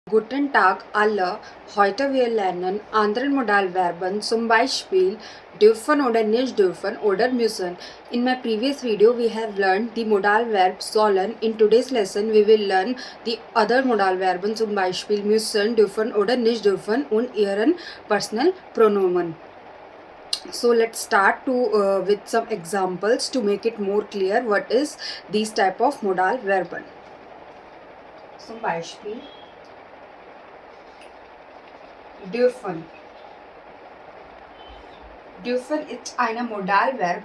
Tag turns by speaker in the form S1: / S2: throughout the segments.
S1: Guten Tag alle. Heute wir lernen andere Modalverben, zum Beispiel dürfen oder nicht dürfen oder müssen. In my previous video we have learned the modal verb sollen. In today's lesson we will learn the other Modalverben, zum Beispiel müssen, dürfen oder nicht dürfen und ihren personal pronomen. So let's start with some examples to make it more clear what is these type of Modalverben. Zum Beispiel dürfen. Dürfen ist ein Modalverb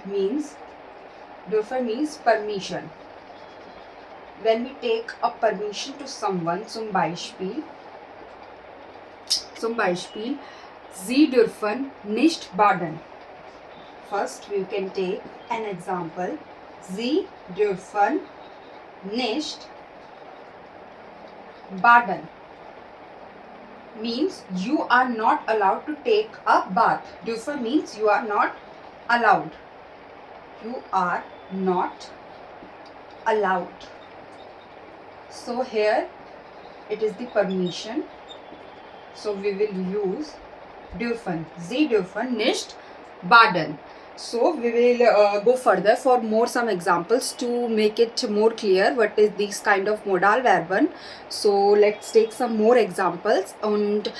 S1: dürfen means permission. When we take a permission to someone, zum Beispiel, Sie dürfen nicht baden. First we can take an example. Sie dürfen nicht baden. Means you are not allowed to take a bath. Dürfen means you are not allowed. You are not allowed. So here it is the permission. So we will use dürfen. Sie dürfen nicht baden. So we will go further for more some examples to make it more clear what is this kind of Modalverben. So let's take some more examples and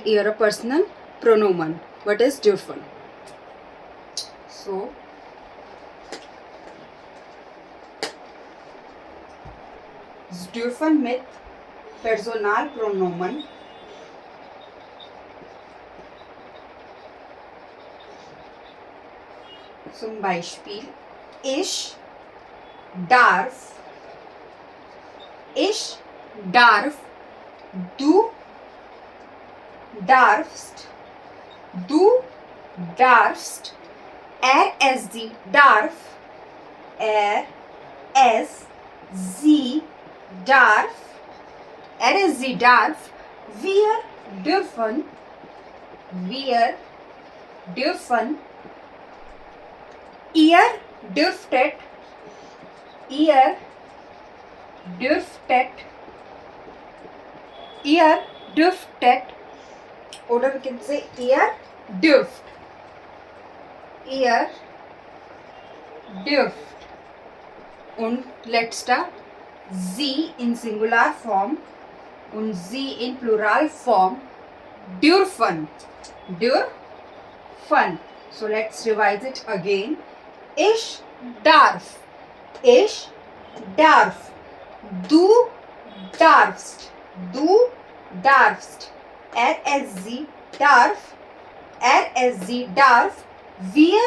S1: ihre personal pronomen. What is dürfen? So dürfen mit Personalpronomen zum Beispiel darf, du darfst, sie darf, sie darf, wir dürfen, ihr dürftet, oder we can say ihr dürft, und letzter sie in Singularform und sie in Pluralform dürfen. So let's revise it again. Ich darf, du darfst, sie darf, wir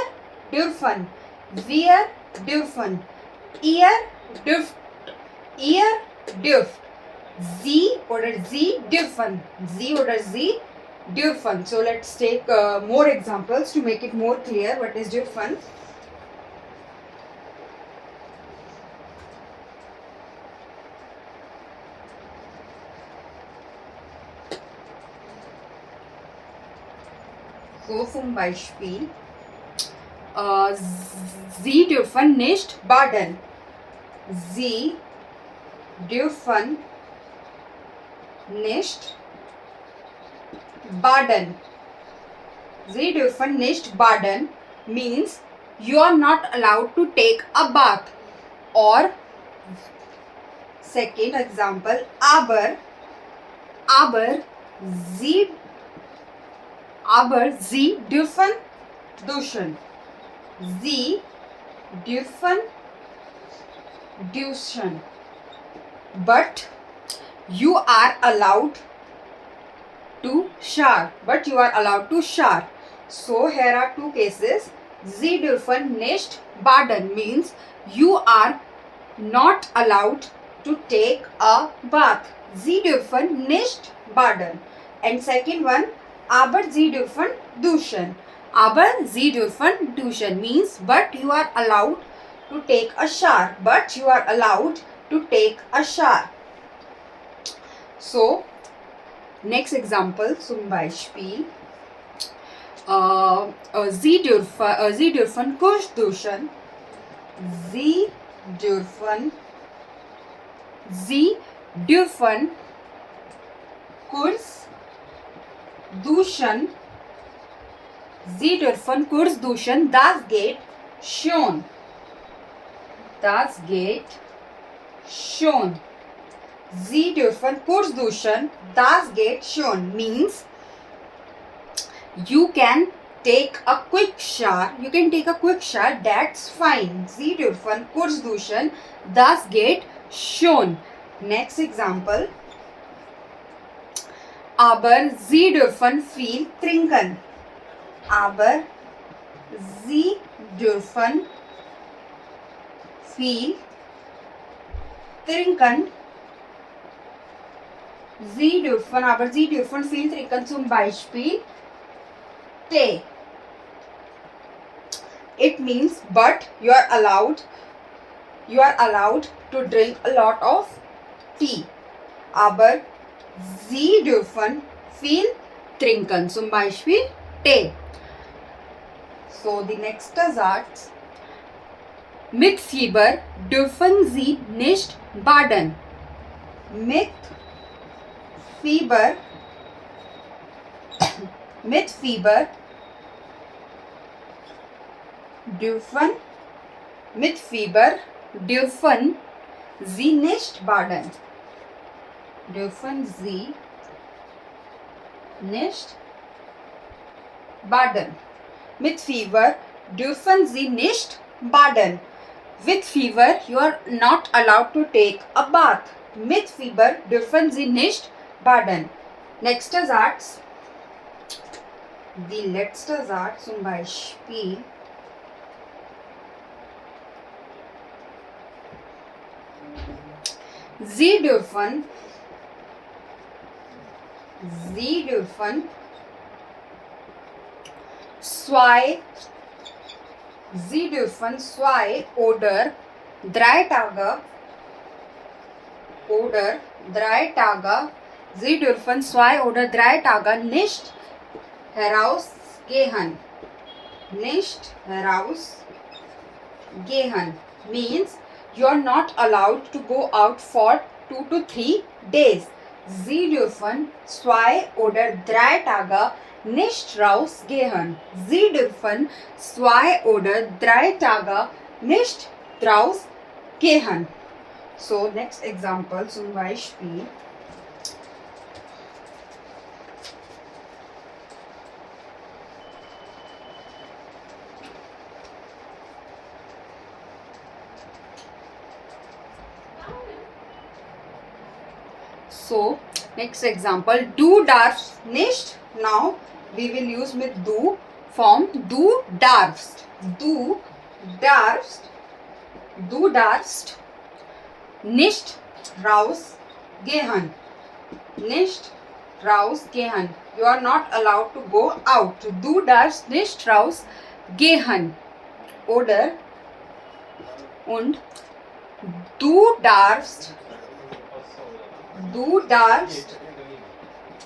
S1: dürfen, ihr dürft, sie dürfen. So let's take more examples to make it more clear what is dürfen. So zum Beispiel Sie dürfen nicht baden. Sie dürfen nicht baden. Sie dürfen nicht baden means you are not allowed to take a bath. Or second example, aber sie dürfen duschen. Sie dürfen duschen. But you are allowed to shower. So here are two cases. Sie dürfen nicht baden means you are not allowed to take a bath. Sie dürfen nicht baden. And second one, aber sie dürfen duschen. Means but you are allowed to take a shower. So next example, zum Beispiel Sie dürfen Kusch duschen. Sie dürfen Kursdushan. Sie dürfen Kursdushan. Das geht schon. Das geht schon. Sie dürfen Kursdushan. Das geht schon means you can take a quick shower. You can take a quick shower. That's fine. Sie dürfen Kursdushan. Das geht schon. Next example. Aber Sie dürfen viel trinken. Aber Sie dürfen viel trinken. Aber Sie dürfen viel trinken. Zum Beispiel Tee. It means but you are allowed to drink a lot of tea. Aber Sie dürfen viel trinken. Zum Beispiel Tee. So the next Satz. Mit Fieber dürfen Sie nicht baden. Mit Fieber dürfen Sie nicht baden. Dürfen Sie nicht baden. Mit Fieber dürfen Sie nicht baden. With fever, you are not allowed to take a bath. Mit Fieber dürfen Sie nicht baden. Nächster Satz. Die letzte Satz zum Beispiel. Sie dürfen zwei oder drei Tage Sie dürfen 2 oder 3 Tage nicht herausgehen. Nicht herausgehen means you are not allowed to go out for 2 to 3 days. Sie dürfen 2 oder 3 Tage nicht rausgehen. Sie dürfen 2 oder 3 Tage nicht rausgehen. So, next example zum Beispiel. So, next example. Du darfst nicht. Now, we will use with du form. Du darfst. Du darfst nicht rausgehen. Nicht rausgehen. You are not allowed to go out. Du darfst nicht rausgehen. Oder und du darfst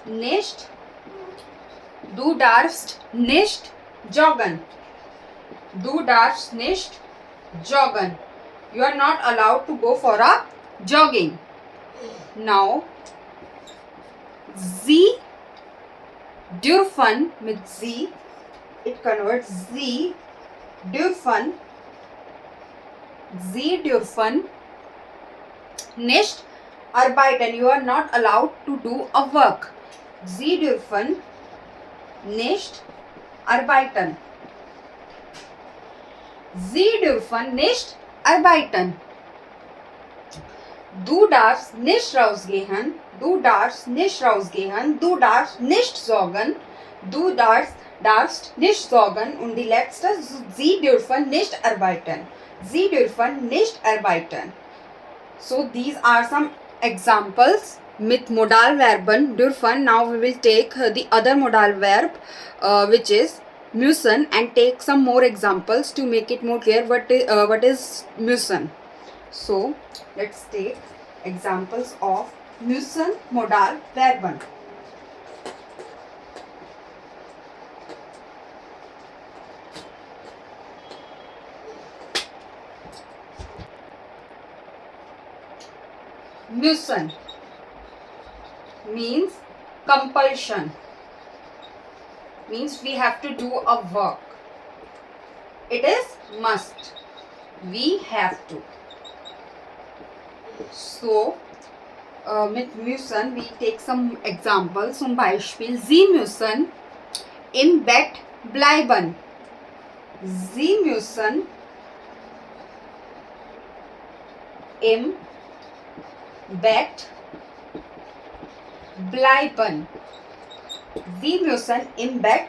S1: nicht joggen. Du darfst nicht joggen. You are not allowed to go for a jogging. Now, Sie dürfen mit Sie, it converts Sie dürfen nicht arbeiten. You are not allowed to do a work. Sie dürfen nicht arbeiten. Sie dürfen nicht arbeiten. Du darfst nicht rausgehen. Du darfst nicht rausgehen. Du darfst nicht sorgen. Du darfst nicht sorgen. Und die letzte, Sie dürfen nicht arbeiten. Sie dürfen nicht arbeiten. So these are some examples with Modalverben dürfen. Now we will take the other modal verb which is müssen and take some more examples to make it more clear what is müssen. So let's take examples of müssen Modalverben. Müssen means Compulsion means we have to do a work. It is must. We have to. So, mit müssen, we take some examples. Zum Beispiel, Sie müssen im Bett bleiben. Sie müssen im Bett bleiben. Sie müssen im Bett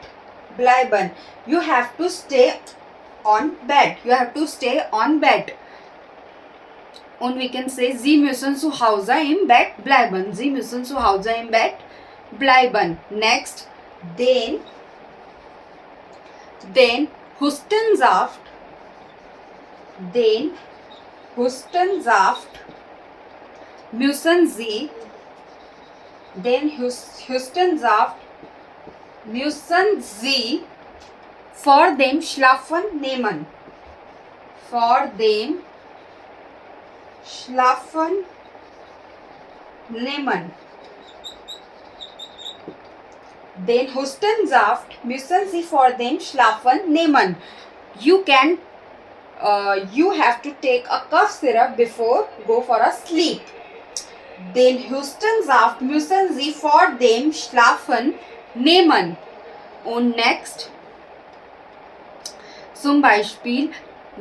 S1: bleiben. You have to stay on bed. You have to stay on bed. Und we can say, Sie müssen zu Hause im Bett bleiben. Sie müssen zu Hause im Bett bleiben. Next, den Hustensaft, den Hustensaft müssen Sie, den Hustensaft müssen Sie vor dem Schlafen nehmen. Vor dem Schlafen nehmen. Den Hustensaft müssen Sie vor dem Schlafen nehmen. You have to take a cough syrup before go for a sleep. Den Hustensaft müssen Sie vor dem Schlafen nehmen. Und next, zum Beispiel,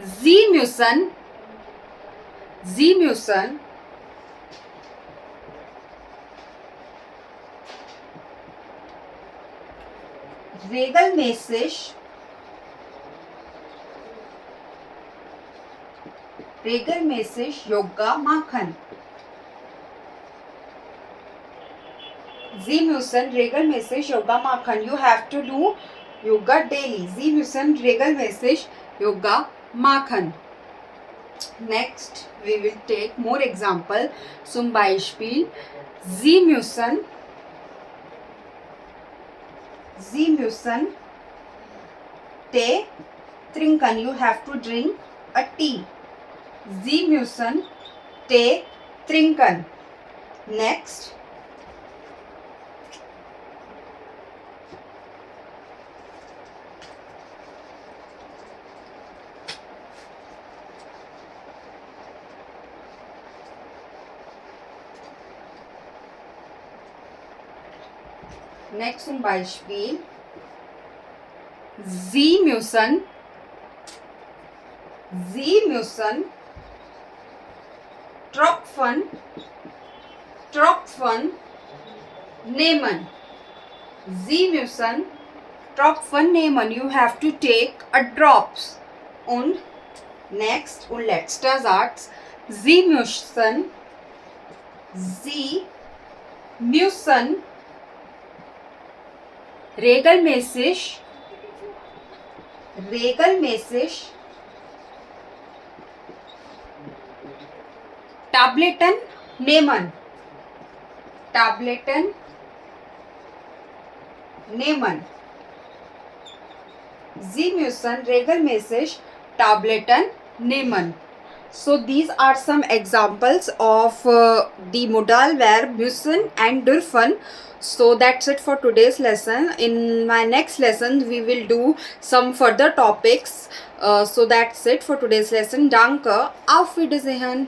S1: Sie müssen regelmäßig Yoga machen. Sie müssen regelmäßig Yoga machen. You have to do yoga daily. Sie müssen regelmäßig Yoga machen. Next, we will take more example. Zum Beispiel, Sie müssen Tee trinken. You have to drink a tea. Sie müssen Tee trinken. Next, zum Beispiel, Sie müssen Tropfen nehmen. Sie müssen Tropfen nehmen. You have to take a drops. Und next, und letzter Satz, Sie müssen regelmäßig Tabletten nehmen. Sie müssen regelmäßig Tabletten nehmen. So these are some examples of the modal verb müssen and dürfen. So that's it for today's lesson. In my next lesson we will do some further topics. So that's it for today's lesson. Danke. Auf Wiedersehen.